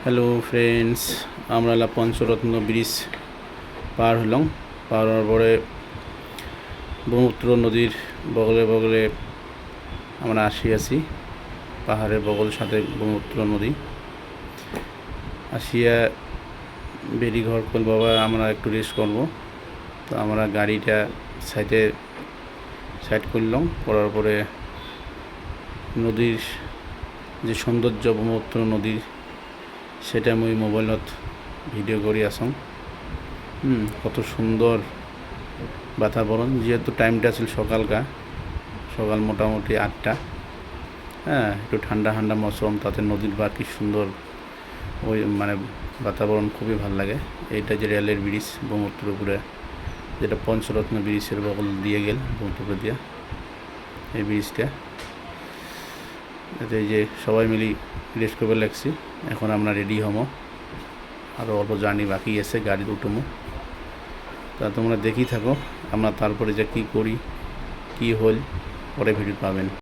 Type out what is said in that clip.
Hello friends, আমরা Pancharatna bridge পার হলাম। পার হওয়ার পরে ব্রহ্মপুত্র নদীর বগলে বগলে আমরা আসি পাহাড়ের বগল সাথে ব্রহ্মপুত্র নদী আসিয়া বেরিঘর করল। বাবা আমরা একটু রেস্ট করবো, তো আমরা গাড়িটা সাইড করলাম। করার পরে নদীর যে সৌন্দর্য ব্রহ্মপুত্র নদীর সেটা আমি মোবাইলত ভিডিও করি আসং। কত সুন্দর বাতাবরণ, যেহেতু টাইমটা ছিল সকাল মোটামুটি 8টা। একটু ঠান্ডা ঠান্ডা মৌসুম, তাতে নদীর পার কি সুন্দর, ওই মানে বাতাবরণ খুবই ভালো লাগে। এইটা যে রেলের ব্রিজ ব্রহ্মপুত্রপুরে, যেটা পঞ্চরত্ন ব্রিজের বগল দিয়ে গেল ব্রহ্মপুত্র দিয়া, এই ব্রিজটা এতে যে সবাই মিলি রেস্ট করবে লাগছি। এখন আমরা রেডি হমো, আরও অল্প জার্নি বাকি আছে, গাড়ি উঠমো। তা তোমরা দেখি থাকো, আমরা তারপরে যে কী করি কী হল পরে ভিডিও পাবেন।